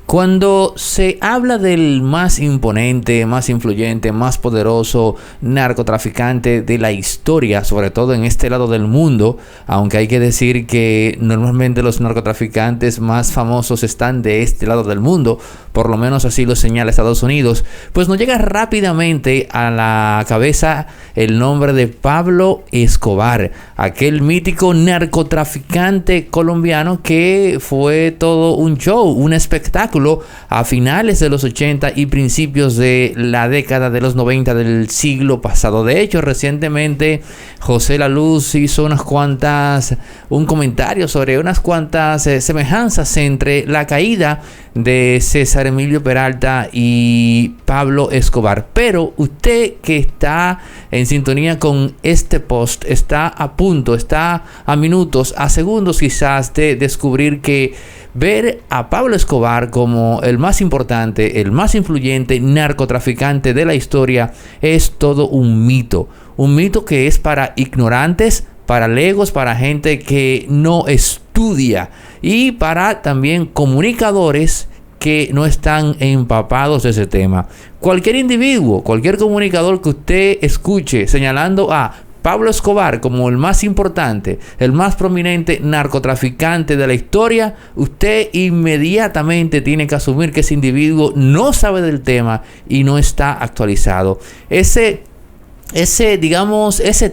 Cuando se habla del más imponente, más influyente, más poderoso narcotraficante de la historia, sobre todo en este lado del mundo, aunque hay que decir que normalmente los narcotraficantes más famosos están de este lado del mundo, por lo menos así lo señala Estados Unidos, pues nos llega rápidamente a la cabeza el nombre de Pablo Escobar, aquel mítico narcotraficante colombiano que fue todo un show, un espectáculo a finales de los 80 y principios de la década de los 90 del siglo pasado. De hecho, recientemente José La Luz hizo un comentario sobre unas cuantas semejanzas entre la caída de César Emilio Peralta y Pablo Escobar. Pero usted que está en sintonía con este post está a punto, está a minutos, a segundos quizás de descubrir que ver a Pablo Escobar como el más importante, el más influyente narcotraficante de la historia es todo un mito que es para ignorantes, para legos, para gente que no estudia y para también comunicadores que no están empapados de ese tema. Cualquier individuo, cualquier comunicador que usted escuche señalando a Pablo Escobar como el más importante, el más prominente narcotraficante de la historia, usted inmediatamente tiene que asumir que ese individuo no sabe del tema y no está actualizado. Ese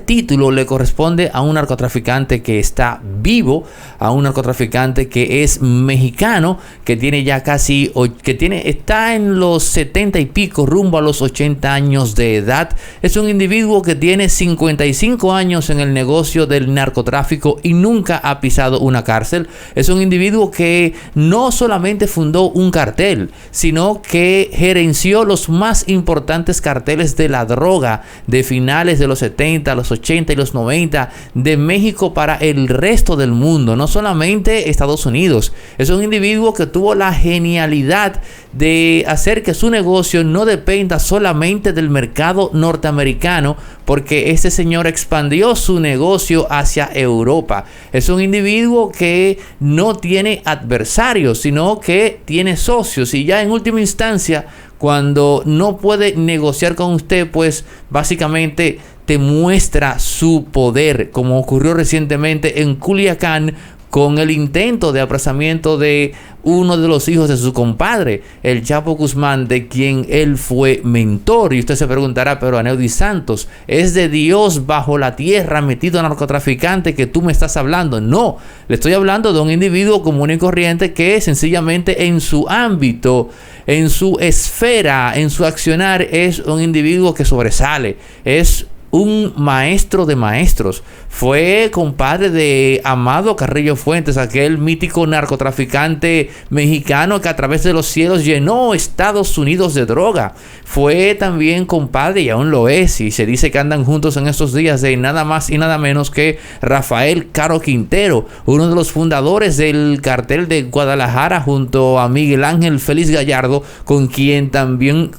título le corresponde a un narcotraficante que está vivo, a un narcotraficante que es mexicano, que tiene ya está en los 70 y pico, rumbo a los 80 años de edad. Es un individuo que tiene 55 años en el negocio del narcotráfico y nunca ha pisado una cárcel. Es un individuo que no solamente fundó un cartel, sino que gerenció los más importantes carteles de la droga de finales de los 70, los 80 y los 90 de México para el resto del mundo, no solamente Estados Unidos. Es un individuo que tuvo la genialidad de hacer que su negocio no dependa solamente del mercado norteamericano, porque este señor expandió su negocio hacia Europa. Es un individuo que no tiene adversarios, sino que tiene socios, y ya en última instancia, cuando no puede negociar con usted, pues básicamente te muestra su poder, como ocurrió recientemente en Culiacán con el intento de apresamiento de uno de los hijos de su compadre, el Chapo Guzmán, de quien él fue mentor. Y usted se preguntará, pero Aneudi Santos, ¿es de Dios bajo la tierra metido narcotraficante que tú me estás hablando? No, le estoy hablando de un individuo común y corriente que sencillamente en su ámbito, en su esfera, en su accionar, es un individuo que sobresale, es un maestro de maestros. Fue compadre de Amado Carrillo Fuentes, aquel mítico narcotraficante mexicano que a través de los cielos llenó Estados Unidos de droga. Fue también compadre, y aún lo es, y se dice que andan juntos en estos días, de nada más y nada menos que Rafael Caro Quintero, uno de los fundadores del cartel de Guadalajara, junto a Miguel Ángel Félix Gallardo, con quien también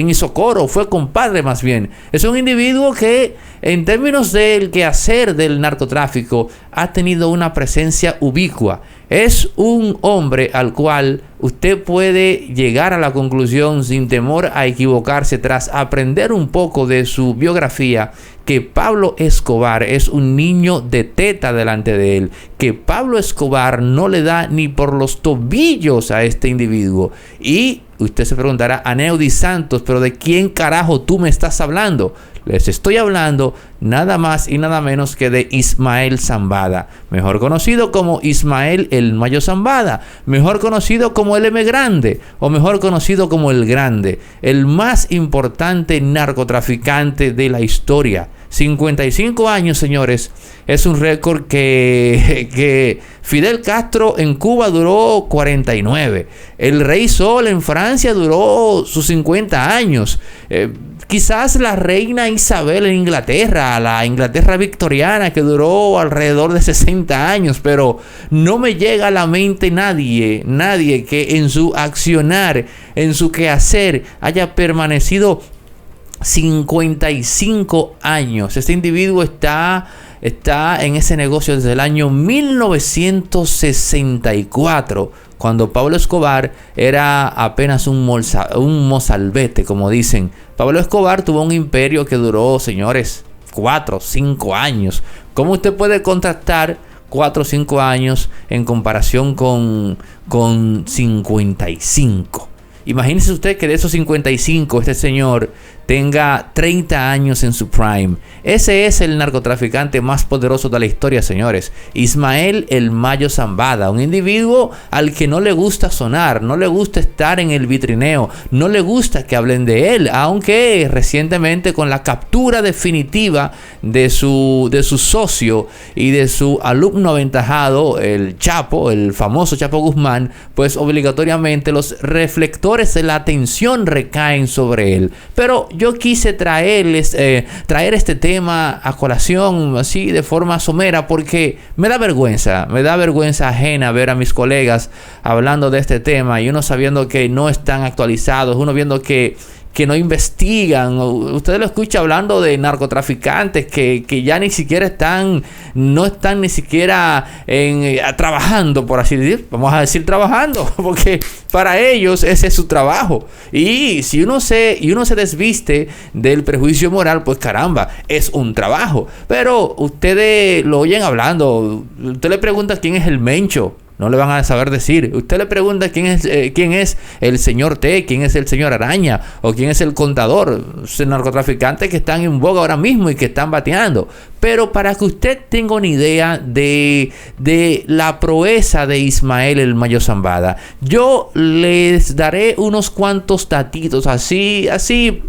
hizo coro, fue compadre más bien. Es un individuo que en términos del quehacer del narcotráfico ha tenido una presencia ubicua. Es un hombre al cual usted puede llegar a la conclusión sin temor a equivocarse tras aprender un poco de su biografía, que Pablo Escobar es un niño de teta delante de él, que Pablo Escobar no le da ni por los tobillos a este individuo. Y usted se preguntará, Aneudi Santos, pero ¿de quién carajo tú me estás hablando? Les estoy hablando nada más y nada menos que de Ismael Zambada, mejor conocido como Ismael El Mayo Zambada, mejor conocido como el M Grande, o mejor conocido como el Grande, el más importante narcotraficante de la historia. 55 años, señores, es un récord que Fidel Castro en Cuba duró 49. El Rey Sol en Francia duró sus 50 años. Quizás la reina Isabel en Inglaterra, la Inglaterra victoriana, que duró alrededor de 60 años, pero no me llega a la mente nadie que en su accionar, en su quehacer, haya permanecido 55 años. Este individuo está en ese negocio desde el año 1964, cuando Pablo Escobar era apenas un mozalbete, como dicen. Pablo Escobar tuvo un imperio que duró, señores, 4 o 5 años. ¿Cómo usted puede contrastar 4 o 5 años en comparación con 55? Imagínese usted que de esos 55 este señor tenga 30 años en su prime. Ese es el narcotraficante más poderoso de la historia, señores. Ismael El Mayo Zambada, un individuo al que no le gusta sonar, no le gusta estar en el vitrineo, no le gusta que hablen de él, aunque recientemente con la captura definitiva de su socio y de su alumno aventajado, el Chapo, el famoso Chapo Guzmán, pues obligatoriamente los reflectores de la atención recaen sobre él. Pero yo quise traer este tema a colación así de forma somera porque me da vergüenza ajena ver a mis colegas hablando de este tema y uno sabiendo que no están actualizados, uno viendo que no investigan. Usted lo escucha hablando de narcotraficantes que ya ni siquiera no están ni siquiera trabajando, por así decir. Vamos a decir trabajando, porque para ellos ese es su trabajo. Y si uno se desviste del prejuicio moral, pues caramba, es un trabajo. Pero ustedes lo oyen hablando. Usted le pregunta quién es el Mencho. No le van a saber decir. Usted le pregunta quién es el señor T, quién es el señor Araña o quién es el contador. Los narcotraficantes que están en boga ahora mismo y que están bateando. Pero para que usted tenga una idea de la proeza de Ismael El Mayo Zambada, yo les daré unos cuantos datitos así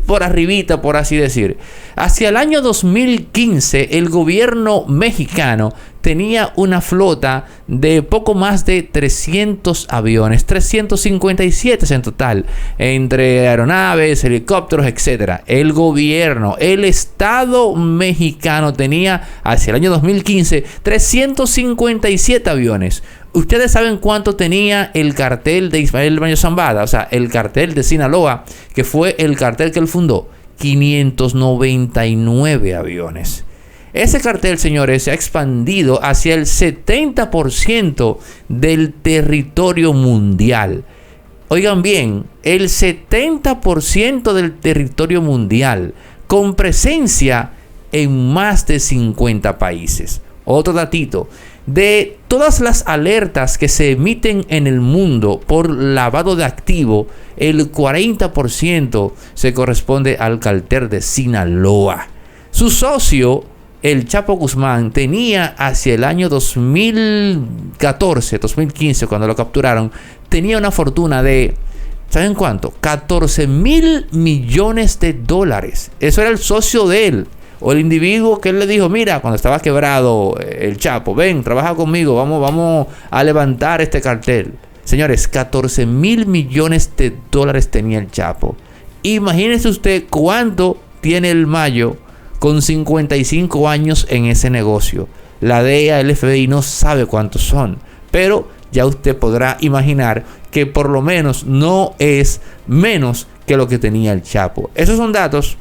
por arribita, por así decir. Hacia el año 2015, el gobierno mexicano tenía una flota de poco más de 300 aviones, 357 en total, entre aeronaves, helicópteros, etc. El Estado mexicano tenía hacia el año 2015 357 aviones. ¿Ustedes saben cuánto tenía el cartel de Ismael El Mayo Zambada? O sea, el cartel de Sinaloa, que fue el cartel que él fundó. 599 aviones. Ese cartel, señores, se ha expandido hacia el 70% del territorio mundial. Oigan bien, el 70% del territorio mundial, con presencia en más de 50 países. Otro datito, de todas las alertas que se emiten en el mundo por lavado de activo, el 40% se corresponde al cartel de Sinaloa. Su socio, el Chapo Guzmán, tenía hacia el año 2015, cuando lo capturaron, tenía una fortuna de, ¿saben cuánto? 14,000 millones de dólares. Eso era el socio de él, o el individuo que él le dijo, mira, cuando estaba quebrado el Chapo, ven, trabaja conmigo, vamos a levantar este cartel. Señores, 14,000 millones de dólares tenía el Chapo. Imagínese usted cuánto tiene el Mayo con 55 años en ese negocio. La DEA, el FBI no sabe cuántos son, pero ya usted podrá imaginar que por lo menos no es menos que lo que tenía el Chapo. Esos son datos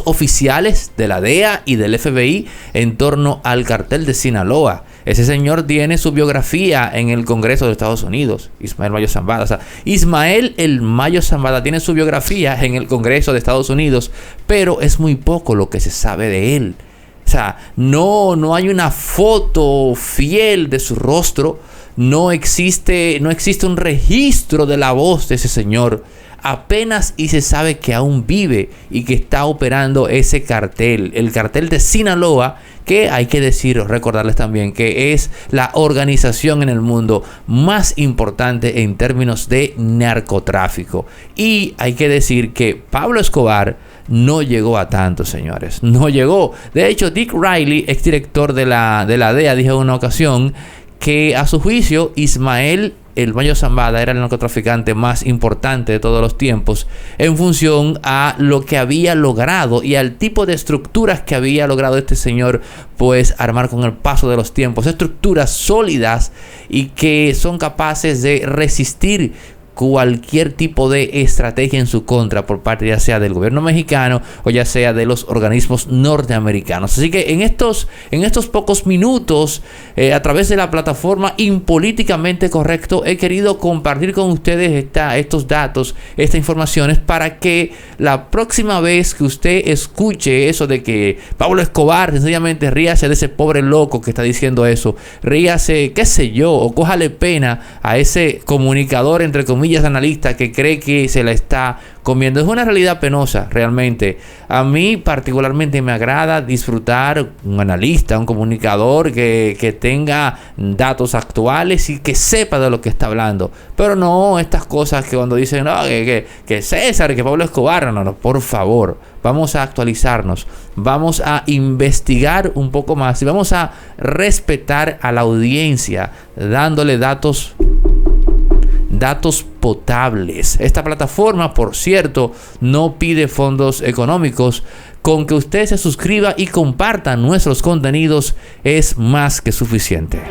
oficiales de la DEA y del FBI en torno al cartel de Sinaloa. Ese señor tiene su biografía en el Congreso de Estados Unidos, Ismael Mayo Zambada. O sea, Ismael El Mayo Zambada tiene su biografía en el Congreso de Estados Unidos, pero es muy poco lo que se sabe de él. O sea, no hay una foto fiel de su rostro, no existe un registro de la voz de ese señor. Apenas y se sabe que aún vive y que está operando ese cartel, el cartel de Sinaloa, que hay que recordarles también que es la organización en el mundo más importante en términos de narcotráfico. Y hay que decir que Pablo Escobar no llegó a tanto, señores, no llegó. De hecho, Dick Riley, exdirector de la DEA, dijo en una ocasión que a su juicio Ismael El Mayo Zambada era el narcotraficante más importante de todos los tiempos en función a lo que había logrado y al tipo de estructuras que había logrado este señor pues armar con el paso de los tiempos, estructuras sólidas y que son capaces de resistir cualquier tipo de estrategia en su contra por parte ya sea del gobierno mexicano o ya sea de los organismos norteamericanos. Así que en estos pocos minutos, a través de la plataforma Impolíticamente Correcto, he querido compartir con ustedes estos datos, estas informaciones, para que la próxima vez que usted escuche eso de que Pablo Escobar, sencillamente ríase de ese pobre loco que está diciendo eso, ríase, qué sé yo, o cójale pena a ese comunicador, entre comillas, analista, que cree que se la está comiendo. Es una realidad penosa, realmente. A mí particularmente me agrada disfrutar un analista, un comunicador que tenga datos actuales y que sepa de lo que está hablando. Pero no estas cosas que cuando dicen no, que César, que Pablo Escobar, no, por favor. Vamos a actualizarnos, vamos a investigar un poco más y vamos a respetar a la audiencia, dándole datos potables. Esta plataforma, por cierto, no pide fondos económicos. Con que usted se suscriba y comparta nuestros contenidos es más que suficiente.